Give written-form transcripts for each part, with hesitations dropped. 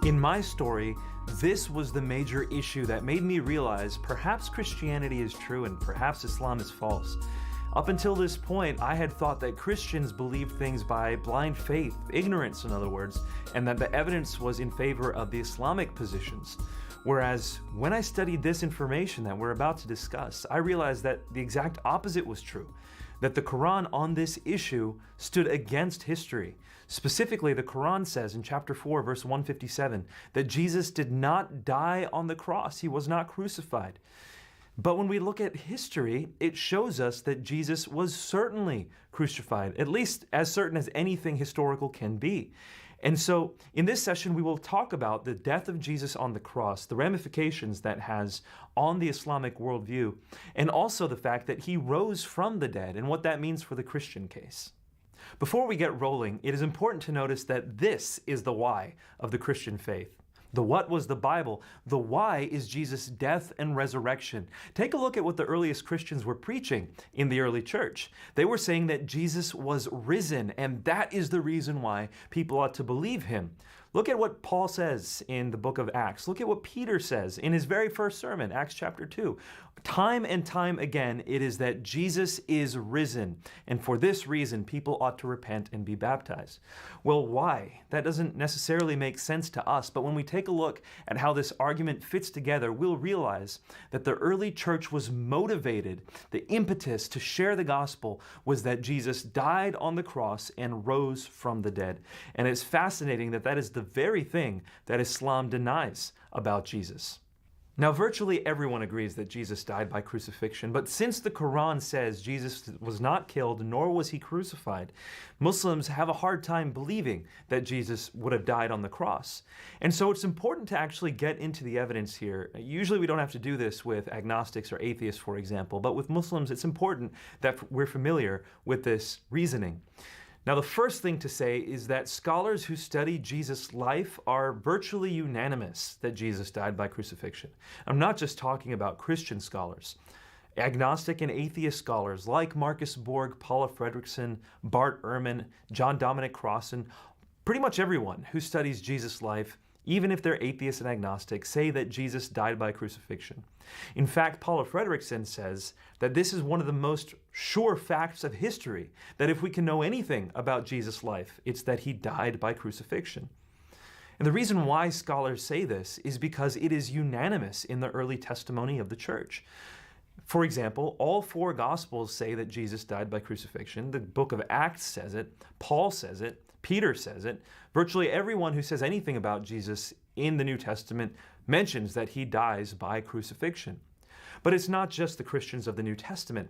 In my story, this was the major issue that made me realize perhaps Christianity is true and perhaps Islam is false. Up until this point, I had thought that Christians believed things by blind faith, ignorance in other words, and that the evidence was in favor of the Islamic positions. Whereas when I studied this information that we're about to discuss, I realized that the exact opposite was true, that the Quran on this issue stood against history. Specifically, the Quran says in chapter 4, verse 157, that Jesus did not die on the cross. He was not crucified. But when we look at history, it shows us that Jesus was certainly crucified, at least as certain as anything historical can be. And so in this session, we will talk about the death of Jesus on the cross, the ramifications that has on the Islamic worldview, and also the fact that he rose from the dead and what that means for the Christian case. Before we get rolling, it is important to notice that this is the why of the Christian faith. The what was the Bible. The why is Jesus' death and resurrection. Take a look at what the earliest Christians were preaching in the early church. They were saying that Jesus was risen, and that is the reason why people ought to believe him. Look at what Paul says in the book of Acts. Look at what Peter says in his very first sermon, Acts chapter 2. Time and time again, it is that Jesus is risen, and for this reason, people ought to repent and be baptized. Well, why? That doesn't necessarily make sense to us, but when we take a look at how this argument fits together, we'll realize that the early church was motivated. The impetus to share the gospel was that Jesus died on the cross and rose from the dead. And it's fascinating that that is the very thing that Islam denies about Jesus. Now, virtually everyone agrees that Jesus died by crucifixion, but since the Quran says Jesus was not killed nor was he crucified, Muslims have a hard time believing that Jesus would have died on the cross. And so it's important to actually get into the evidence here. Usually we don't have to do this with agnostics or atheists, for example, but with Muslims it's important that we're familiar with this reasoning. Now, the first thing to say is that scholars who study Jesus' life are virtually unanimous that Jesus died by crucifixion. I'm not just talking about Christian scholars. Agnostic and atheist scholars like Marcus Borg, Paula Fredrickson, Bart Ehrman, John Dominic Crossan, pretty much everyone who studies Jesus' life, even if they're atheists and agnostic, say that Jesus died by crucifixion. In fact, Paula Fredrickson says that this is one of the most sure facts of history, that if we can know anything about Jesus' life, it's that he died by crucifixion. And the reason why scholars say this is because it is unanimous in the early testimony of the church. For example, all four Gospels say that Jesus died by crucifixion. The book of Acts says it, Paul says it, Peter says it. Virtually everyone who says anything about Jesus in the New Testament mentions that he dies by crucifixion. But it's not just the Christians of the New Testament.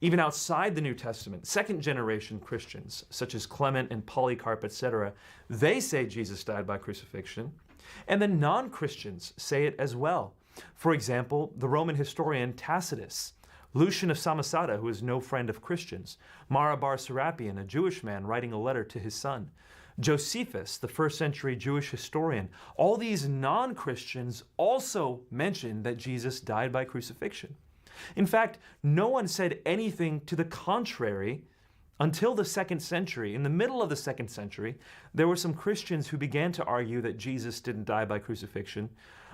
Even outside the New Testament, second-generation Christians, such as Clement and Polycarp, etc., they say Jesus died by crucifixion. And then non-Christians say it as well. For example, the Roman historian Tacitus, Lucian of Samosata, who is no friend of Christians, Mara bar Serapion, a Jewish man writing a letter to his son, Josephus, the first century Jewish historian, all these non-Christians also mention that Jesus died by crucifixion. In fact, no one said anything to the contrary until the 2nd century. In the middle of the 2nd century, there were some Christians who began to argue that Jesus didn't die by crucifixion,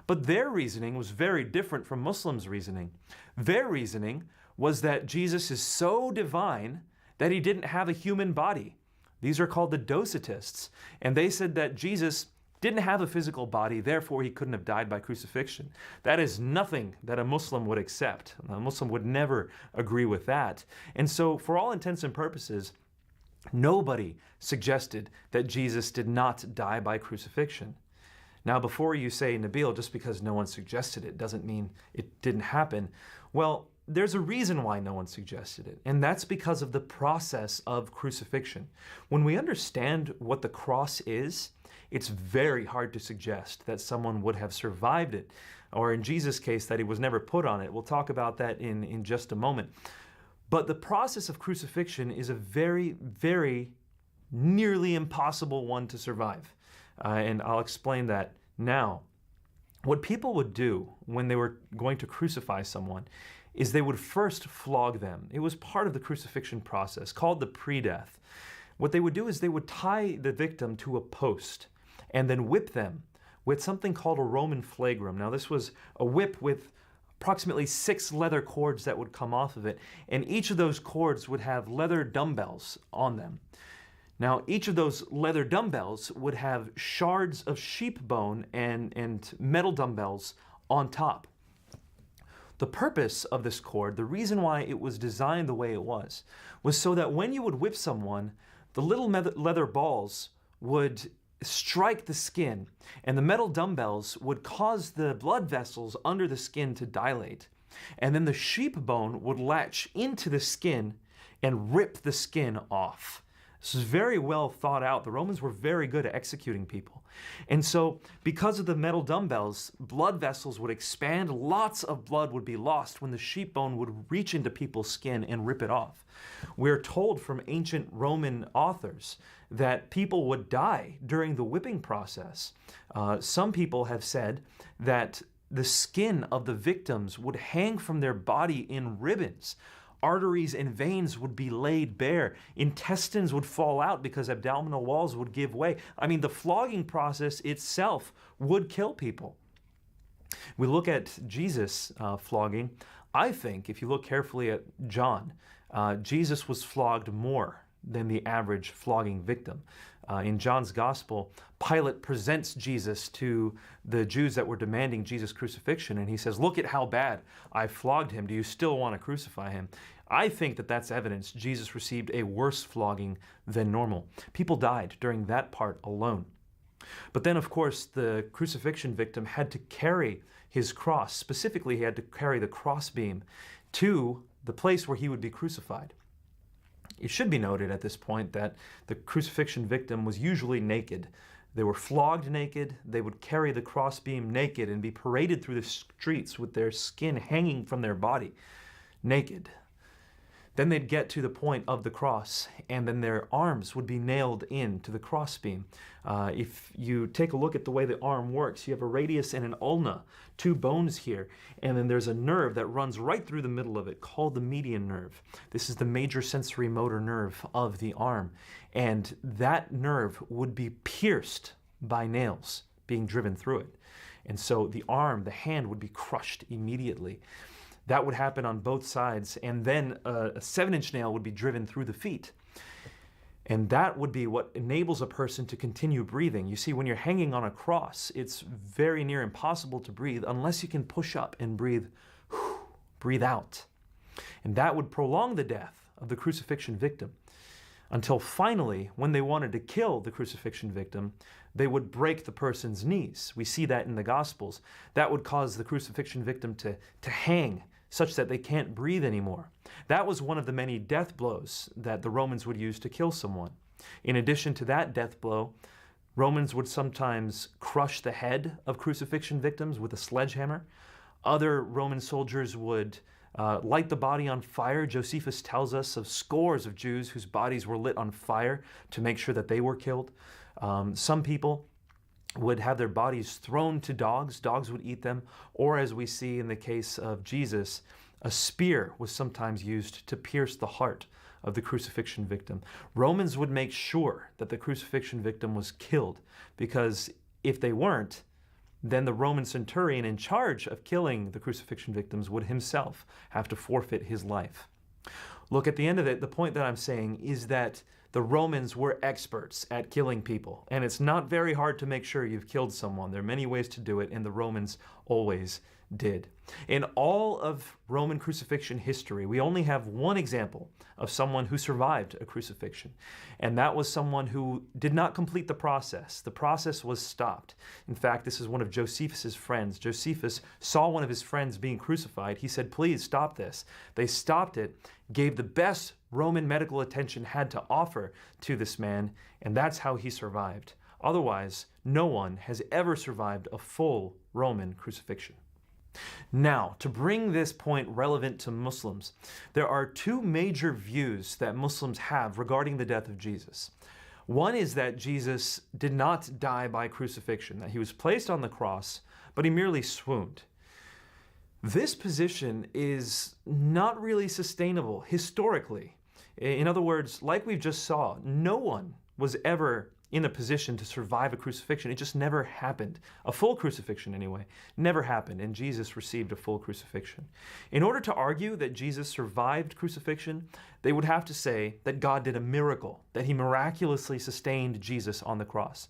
but their reasoning was very different from Muslims' reasoning. Their reasoning was that Jesus is so divine that he didn't have a human body. These are called the Docetists, and they said that Jesus didn't have a physical body, therefore he couldn't have died by crucifixion. That is nothing that a Muslim would accept. A Muslim would never agree with that. And so, for all intents and purposes, nobody suggested that Jesus did not die by crucifixion. Now, before you say, Nabeel, just because no one suggested it doesn't mean it didn't happen. Well, there's a reason why no one suggested it, and that's because of the process of crucifixion. When we understand what the cross is, it's very hard to suggest that someone would have survived it, or in Jesus' case, that he was never put on it. We'll talk about that in just a moment. But the process of crucifixion is a very, very nearly impossible one to survive. And I'll explain that now. What people would do when they were going to crucify someone is they would first flog them. It was part of the crucifixion process called the pre-death. What they would do is they would tie the victim to a post and then whip them with something called a Roman flagrum. Now, this was a whip with approximately 6 leather cords that would come off of it, and each of those cords would have leather dumbbells on them. Now, each of those leather dumbbells would have shards of sheep bone and metal dumbbells on top. The purpose of this cord, the reason why it was designed the way it was so that when you would whip someone, the little leather balls would strike the skin, and the metal dumbbells would cause the blood vessels under the skin to dilate. And then the sheep bone would latch into the skin and rip the skin off. This was very well thought out. The Romans were very good at executing people. And so, because of the metal dumbbells, blood vessels would expand, lots of blood would be lost when the sheep bone would reach into people's skin and rip it off. We're told from ancient Roman authors that people would die during the whipping process. Some people have said that the skin of the victims would hang from their body in ribbons. Arteries and veins would be laid bare. Intestines would fall out because abdominal walls would give way. I mean, the flogging process itself would kill people. We look at Jesus flogging. I think, if you look carefully at John, Jesus was flogged more than the average flogging victim. In John's Gospel, Pilate presents Jesus to the Jews that were demanding Jesus' crucifixion, and he says, "Look at how bad I flogged him. Do you still want to crucify him?" I think that that's evidence Jesus received a worse flogging than normal. People died during that part alone. But then, of course, the crucifixion victim had to carry his cross. Specifically, he had to carry the crossbeam to the place where he would be crucified. It should be noted at this point that the crucifixion victim was usually naked. They were flogged naked, they would carry the crossbeam naked and be paraded through the streets with their skin hanging from their body, naked. Then they'd get to the point of the cross, and then their arms would be nailed into the crossbeam. If you take a look at the way the arm works, you have a radius and an ulna, 2 bones here, and then there's a nerve that runs right through the middle of it called the median nerve. This is the major sensory motor nerve of the arm, and that nerve would be pierced by nails being driven through it. And so the arm, the hand would be crushed immediately. That would happen on both sides, and then a 7-inch nail would be driven through the feet. And that would be what enables a person to continue breathing. You see, when you're hanging on a cross, it's very near impossible to breathe unless you can push up and breathe out. And that would prolong the death of the crucifixion victim until finally, when they wanted to kill the crucifixion victim, they would break the person's knees. We see that in the Gospels. That would cause the crucifixion victim to hang such that they can't breathe anymore. That was one of the many death blows that the Romans would use to kill someone. In addition to that death blow, Romans would sometimes crush the head of crucifixion victims with a sledgehammer. Other Roman soldiers would light the body on fire. Josephus tells us of scores of Jews whose bodies were lit on fire to make sure that they were killed. Some people would have their bodies thrown to dogs. Dogs would eat them. Or, as we see in the case of Jesus, a spear was sometimes used to pierce the heart of the crucifixion victim. Romans would make sure that the crucifixion victim was killed, because if they weren't, then the Roman centurion in charge of killing the crucifixion victims would himself have to forfeit his life. Look, at the end of it, the point that I'm saying is that the Romans were experts at killing people, and it's not very hard to make sure you've killed someone. There are many ways to do it, and the Romans always did. In all of Roman crucifixion history, we only have one example of someone who survived a crucifixion, and that was someone who did not complete the process. The process was stopped. In fact, this is one of Josephus's friends. Josephus saw one of his friends being crucified. He said, "Please stop this." They stopped it, gave the best Roman medical attention had to offer to this man, and that's how he survived. Otherwise, no one has ever survived a full Roman crucifixion. Now, to bring this point relevant to Muslims, there are 2 major views that Muslims have regarding the death of Jesus. One is that Jesus did not die by crucifixion, that he was placed on the cross, but he merely swooned. This position is not really sustainable historically. In other words, like we just saw, no one was ever in a position to survive a crucifixion. It just never happened. A full crucifixion, anyway, never happened, and Jesus received a full crucifixion. In order to argue that Jesus survived crucifixion, they would have to say that God did a miracle, that he miraculously sustained Jesus on the cross.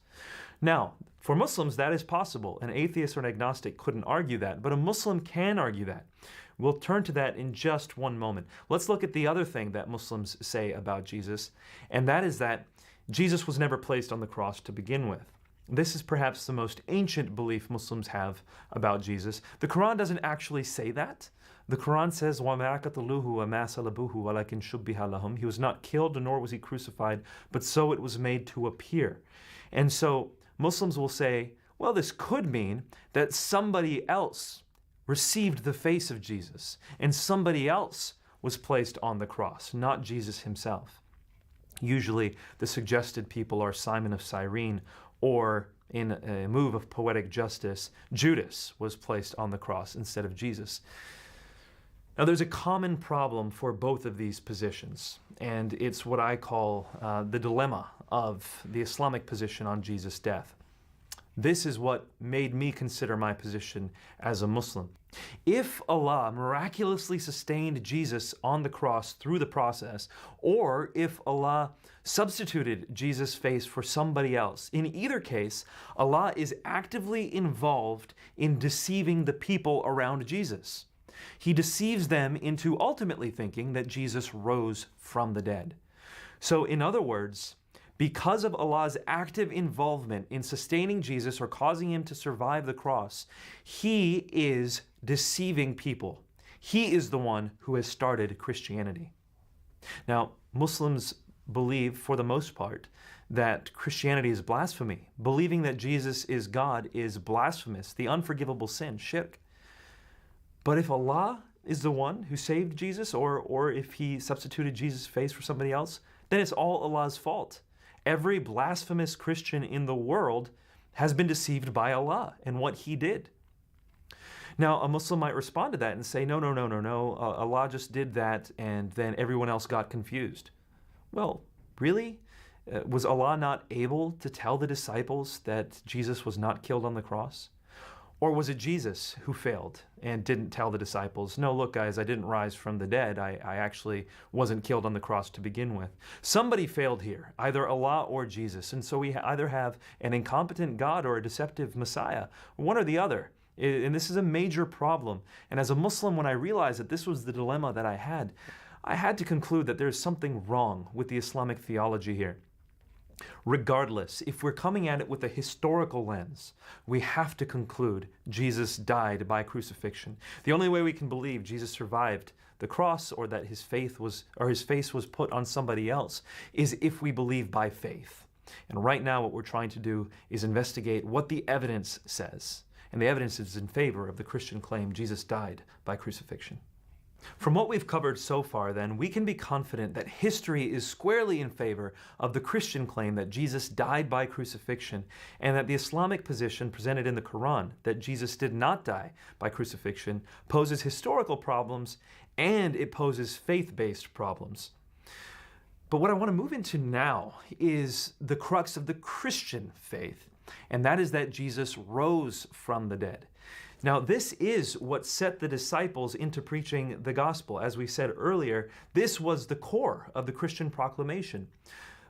Now, for Muslims, that is possible. An atheist or an agnostic couldn't argue that, but a Muslim can argue that. We'll turn to that in just one moment. Let's look at the other thing that Muslims say about Jesus, and that is that Jesus was never placed on the cross to begin with. This is perhaps the most ancient belief Muslims have about Jesus. The Quran doesn't actually say that. The Quran says, وَمَا قَتَلُوهُ وَمَا صَلَبُوهُ وَلَكِنْ شُبِّهَ لَهُمْ. He was not killed, nor was he crucified, but so it was made to appear. And so Muslims will say, well, this could mean that somebody else received the face of Jesus, and somebody else was placed on the cross, not Jesus himself. Usually, the suggested people are Simon of Cyrene, or in a move of poetic justice, Judas was placed on the cross instead of Jesus. Now, there's a common problem for both of these positions, and it's what I call the dilemma of the Islamic position on Jesus' death. This is what made me consider my position as a Muslim. If Allah miraculously sustained Jesus on the cross through the process, or if Allah substituted Jesus' face for somebody else, in either case, Allah is actively involved in deceiving the people around Jesus. He deceives them into ultimately thinking that Jesus rose from the dead. So, in other words, because of Allah's active involvement in sustaining Jesus or causing him to survive the cross, he is deceiving people. He is the one who has started Christianity. Now, Muslims believe, for the most part, that Christianity is blasphemy. Believing that Jesus is God is blasphemous, the unforgivable sin, shirk. But if Allah is the one who saved Jesus, or if he substituted Jesus' face for somebody else, then it's all Allah's fault. Every blasphemous Christian in the world has been deceived by Allah and what he did. Now, a Muslim might respond to that and say, no, Allah just did that and then everyone else got confused. Well, really? Was Allah not able to tell the disciples that Jesus was not killed on the cross? Or was it Jesus who failed and didn't tell the disciples, no, look, guys, I didn't rise from the dead. I actually wasn't killed on the cross to begin with. Somebody failed here, either Allah or Jesus. And so we either have an incompetent God or a deceptive Messiah, one or the other. And this is a major problem. And as a Muslim, when I realized that this was the dilemma that I had to conclude that there's something wrong with the Islamic theology here. Regardless, if we're coming at it with a historical lens, we have to conclude Jesus died by crucifixion. The only way we can believe Jesus survived the cross or that his face was put on somebody else is if we believe by faith. And right now what we're trying to do is investigate what the evidence says. And the evidence is in favor of the Christian claim Jesus died by crucifixion. From what we've covered so far, then, we can be confident that history is squarely in favor of the Christian claim that Jesus died by crucifixion, and that the Islamic position presented in the Quran, that Jesus did not die by crucifixion, poses historical problems and it poses faith-based problems. But what I want to move into now is the crux of the Christian faith, and that is that Jesus rose from the dead. Now, this is what set the disciples into preaching the gospel. As we said earlier, this was the core of the Christian proclamation.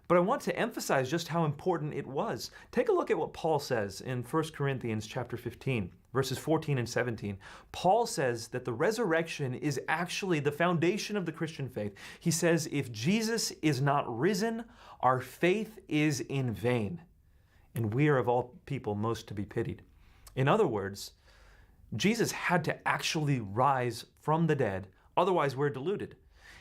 But I want to emphasize just how important it was. Take a look at what Paul says in 1 Corinthians chapter 15, verses 14 and 17. Paul says that the resurrection is actually the foundation of the Christian faith. He says, if Jesus is not risen, our faith is in vain, and we are of all people most to be pitied. In other words, Jesus had to actually rise from the dead, otherwise we're deluded.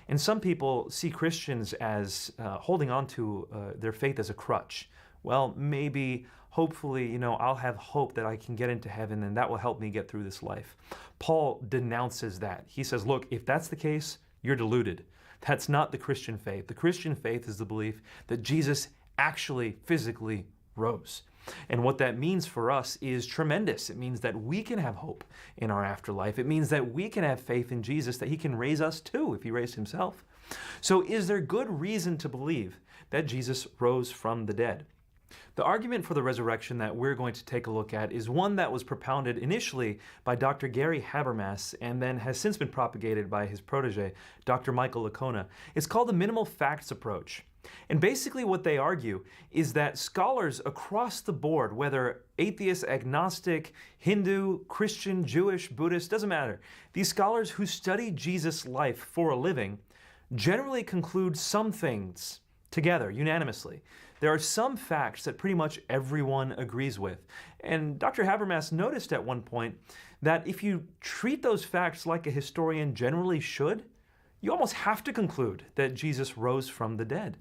And some people see Christians as holding on to their faith as a crutch. Well, maybe, hopefully, I'll have hope that I can get into heaven and that will help me get through this life. Paul denounces that. He says, look, if that's the case, you're deluded. That's not the Christian faith. The Christian faith is the belief that Jesus actually physically rose. And what that means for us is tremendous. It means that we can have hope in our afterlife. It means that we can have faith in Jesus, that he can raise us too if he raised himself. So is there good reason to believe that Jesus rose from the dead? The argument for the resurrection that we're going to take a look at is one that was propounded initially by Dr. Gary Habermas and then has since been propagated by his protege, Dr. Michael Licona. It's called the minimal facts approach. And basically what they argue is that scholars across the board, whether atheist, agnostic, Hindu, Christian, Jewish, Buddhist, doesn't matter, these scholars who study Jesus' life for a living generally conclude some things together, unanimously. There are some facts that pretty much everyone agrees with. And Dr. Habermas noticed at one point that if you treat those facts like a historian generally should, you almost have to conclude that Jesus rose from the dead.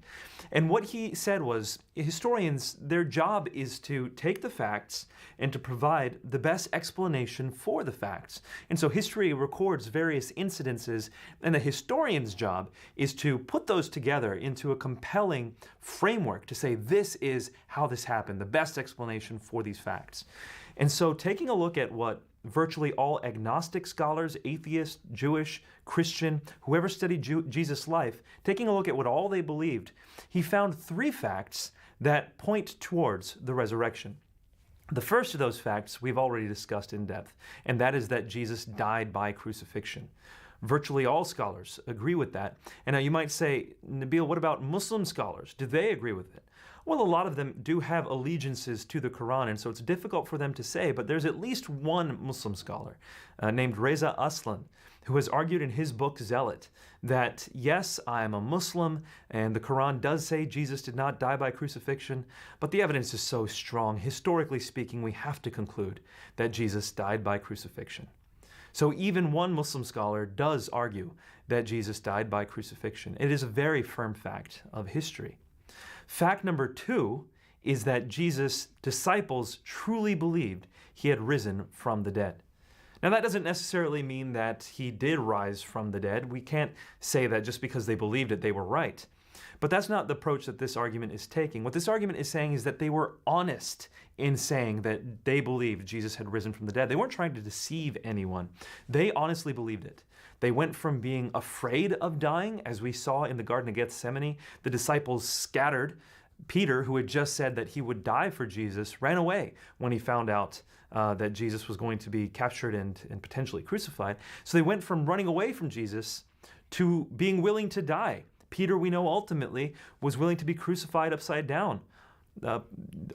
And what he said was, historians, their job is to take the facts and to provide the best explanation for the facts. And so history records various incidences, and the historian's job is to put those together into a compelling framework to say this is how this happened, the best explanation for these facts. And so taking a look at what virtually all agnostic scholars, atheist, Jewish, Christian, whoever studied Jesus' life, taking a look at what all they believed, he found three facts that point towards the resurrection. The first of those facts we've already discussed in depth, and that is that Jesus died by crucifixion. Virtually all scholars agree with that. And now you might say, Nabeel, what about Muslim scholars? Do they agree with it? Well, a lot of them do have allegiances to the Quran, and so it's difficult for them to say, but there's at least one Muslim scholar named Reza Aslan, who has argued in his book Zealot that, yes, I am a Muslim, and the Quran does say Jesus did not die by crucifixion, but the evidence is so strong, historically speaking, we have to conclude that Jesus died by crucifixion. So even one Muslim scholar does argue that Jesus died by crucifixion. It is a very firm fact of history. Fact number two is that Jesus' disciples truly believed he had risen from the dead. Now, that doesn't necessarily mean that he did rise from the dead. We can't say that just because they believed it, they were right. But that's not the approach that this argument is taking. What this argument is saying is that they were honest in saying that they believed Jesus had risen from the dead. They weren't trying to deceive anyone. They honestly believed it. They went from being afraid of dying, as we saw in the Garden of Gethsemane. The disciples scattered. Peter, who had just said that he would die for Jesus, ran away when he found out that Jesus was going to be captured and potentially crucified. So they went from running away from Jesus to being willing to die. Peter, we know ultimately, was willing to be crucified upside down.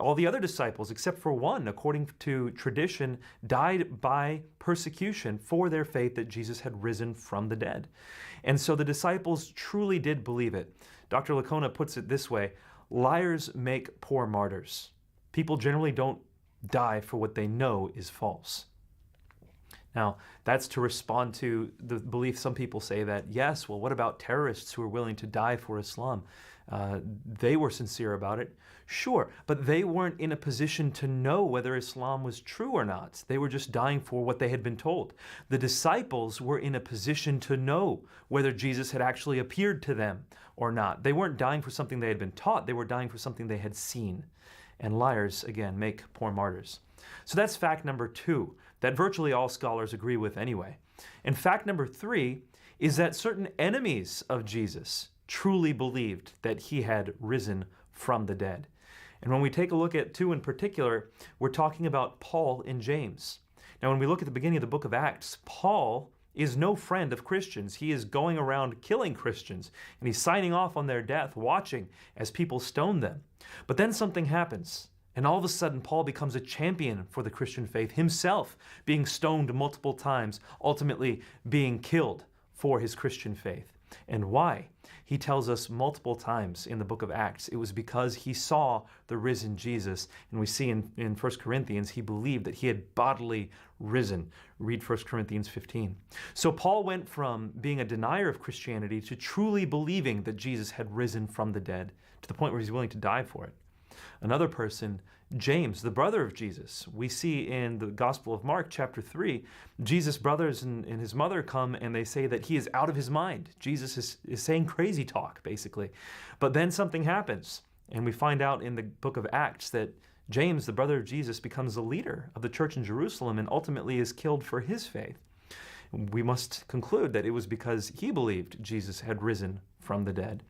All the other disciples, except for one, according to tradition, died by persecution for their faith that Jesus had risen from the dead. And so the disciples truly did believe it. Dr. Licona puts it this way: liars make poor martyrs. People generally don't die for what they know is false. Now, that's to respond to the belief some people say that, yes, well, what about terrorists who are willing to die for Islam? They were sincere about it. Sure, but they weren't in a position to know whether Islam was true or not. They were just dying for what they had been told. The disciples were in a position to know whether Jesus had actually appeared to them or not. They weren't dying for something they had been taught. They were dying for something they had seen. And liars, again, make poor martyrs. So that's fact number two, that virtually all scholars agree with anyway. And fact number three is that certain enemies of Jesus truly believed that he had risen from the dead. And when we take a look at two in particular, we're talking about Paul and James. Now, when we look at the beginning of the book of Acts, Paul is no friend of Christians. He is going around killing Christians, and he's signing off on their death, watching as people stone them. But then something happens, and all of a sudden Paul becomes a champion for the Christian faith, himself being stoned multiple times, ultimately being killed for his Christian faith. And why? He tells us multiple times in the book of Acts, it was because he saw the risen Jesus. And we see in 1 Corinthians, he believed that he had bodily risen. Read 1 Corinthians 15. So Paul went from being a denier of Christianity to truly believing that Jesus had risen from the dead, to the point where he's willing to die for it. Another person, James, the brother of Jesus. We see in the Gospel of Mark, chapter 3, Jesus' brothers and his mother come and they say that he is out of his mind. Jesus is saying crazy talk, basically. But then something happens, and we find out in the book of Acts that James, the brother of Jesus, becomes the leader of the church in Jerusalem and ultimately is killed for his faith. We must conclude that it was because he believed Jesus had risen from the dead.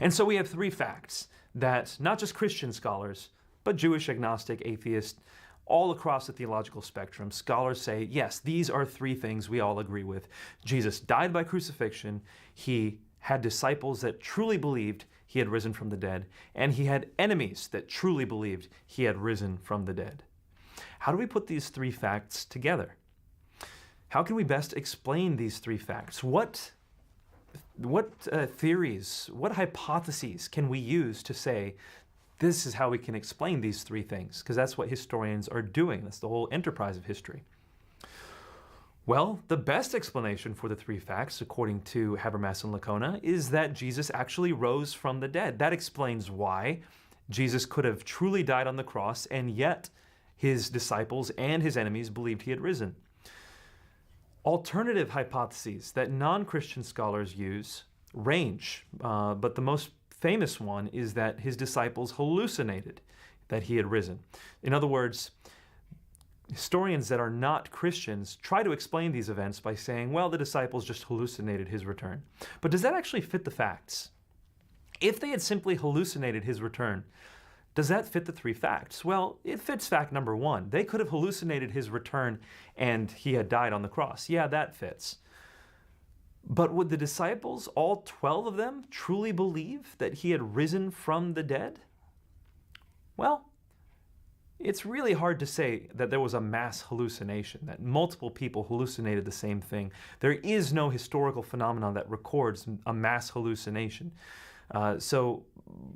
And so we have three facts that not just Christian scholars, but Jewish, agnostic, atheist, all across the theological spectrum, scholars say, yes, these are three things we all agree with. Jesus died by crucifixion, he had disciples that truly believed he had risen from the dead, and he had enemies that truly believed he had risen from the dead. How do we put these three facts together? How can we best explain these three facts? What theories, what hypotheses can we use to say this is how we can explain these three things? Because that's what historians are doing. That's the whole enterprise of history. Well, the best explanation for the three facts, according to Habermas and Lacona, is that Jesus actually rose from the dead. That explains why Jesus could have truly died on the cross, and yet his disciples and his enemies believed he had risen. Alternative hypotheses that non-Christian scholars use range, but the most famous one is that his disciples hallucinated that he had risen. In other words, historians that are not Christians try to explain these events by saying, well, the disciples just hallucinated his return. But does that actually fit the facts? If they had simply hallucinated his return, does that fit the three facts? Well, it fits fact number one. They could have hallucinated his return and he had died on the cross. Yeah, that fits. But would the disciples, all 12 of them, truly believe that he had risen from the dead? Well, it's really hard to say that there was a mass hallucination, that multiple people hallucinated the same thing. There is no historical phenomenon that records a mass hallucination. So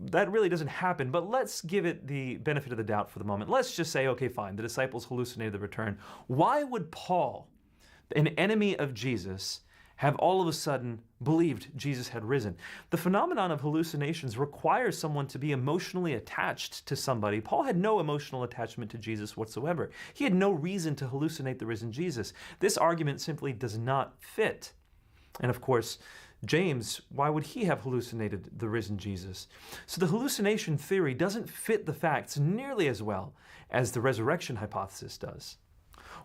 that really doesn't happen, but let's give it the benefit of the doubt for the moment. Let's just say, okay, fine, the disciples hallucinated the return. Why would Paul, an enemy of Jesus, have all of a sudden believed Jesus had risen? The phenomenon of hallucinations requires someone to be emotionally attached to somebody. Paul had no emotional attachment to Jesus whatsoever. He had no reason to hallucinate the risen Jesus. This argument simply does not fit. And of course, James, why would he have hallucinated the risen Jesus? So the hallucination theory doesn't fit the facts nearly as well as the resurrection hypothesis does.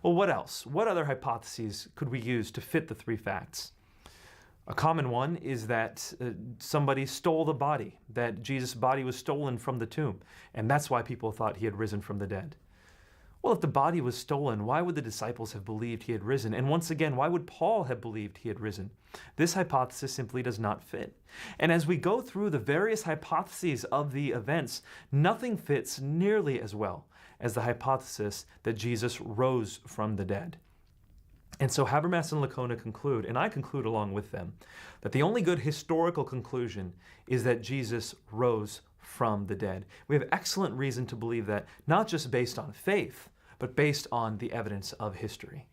Well, what else? What other hypotheses could we use to fit the three facts? A common one is that somebody stole the body, that Jesus' body was stolen from the tomb, and that's why people thought he had risen from the dead. Well, if the body was stolen, why would the disciples have believed he had risen? And once again, why would Paul have believed he had risen? This hypothesis simply does not fit. And as we go through the various hypotheses of the events, nothing fits nearly as well as the hypothesis that Jesus rose from the dead. And so Habermas and Lacona conclude, and I conclude along with them, that the only good historical conclusion is that Jesus rose from the dead. We have excellent reason to believe that, not just based on faith, but based on the evidence of history.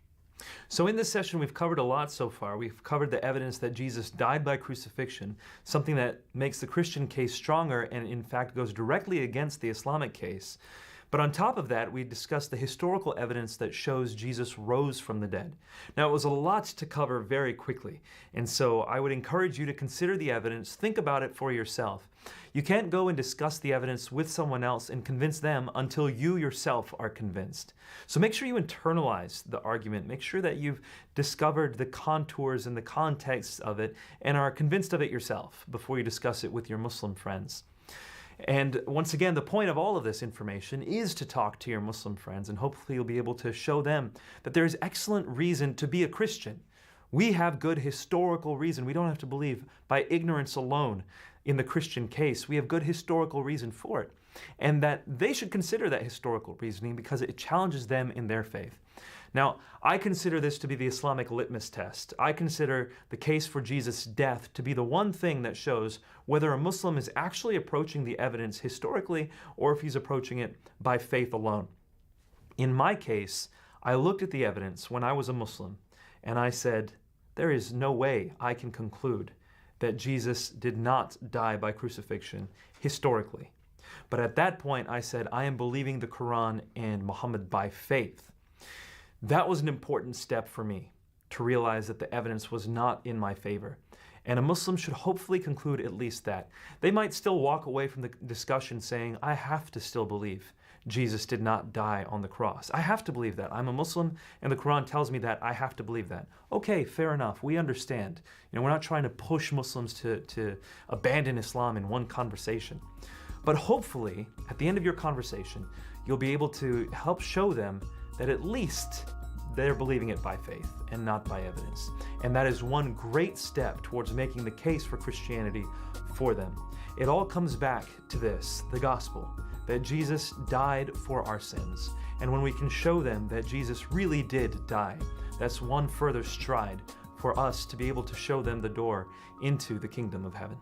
So in this session, we've covered a lot so far. We've covered the evidence that Jesus died by crucifixion, something that makes the Christian case stronger and in fact goes directly against the Islamic case. But on top of that, we discussed the historical evidence that shows Jesus rose from the dead. Now, it was a lot to cover very quickly, and so I would encourage you to consider the evidence, think about it for yourself. You can't go and discuss the evidence with someone else and convince them until you yourself are convinced. So make sure you internalize the argument. Make sure that you've discovered the contours and the context of it and are convinced of it yourself before you discuss it with your Muslim friends. And once again, the point of all of this information is to talk to your Muslim friends, and hopefully you'll be able to show them that there is excellent reason to be a Christian. We have good historical reason. We don't have to believe by ignorance alone in the Christian case. We have good historical reason for it. And that they should consider that historical reasoning because it challenges them in their faith. Now, I consider this to be the Islamic litmus test. I consider the case for Jesus' death to be the one thing that shows whether a Muslim is actually approaching the evidence historically or if he's approaching it by faith alone. In my case, I looked at the evidence when I was a Muslim and I said, there is no way I can conclude that Jesus did not die by crucifixion historically. But at that point, I said, I am believing the Quran and Muhammad by faith. That was an important step for me to realize that the evidence was not in my favor. And a Muslim should hopefully conclude at least that. They might still walk away from the discussion saying, I have to still believe Jesus did not die on the cross. I have to believe that. I'm a Muslim and the Quran tells me that I have to believe that. Okay, fair enough. We understand. We're not trying to push Muslims to abandon Islam in one conversation. But hopefully, at the end of your conversation, you'll be able to help show them that at least they're believing it by faith and not by evidence. And that is one great step towards making the case for Christianity for them. It all comes back to this, the gospel, that Jesus died for our sins. And when we can show them that Jesus really did die, that's one further stride for us to be able to show them the door into the kingdom of heaven.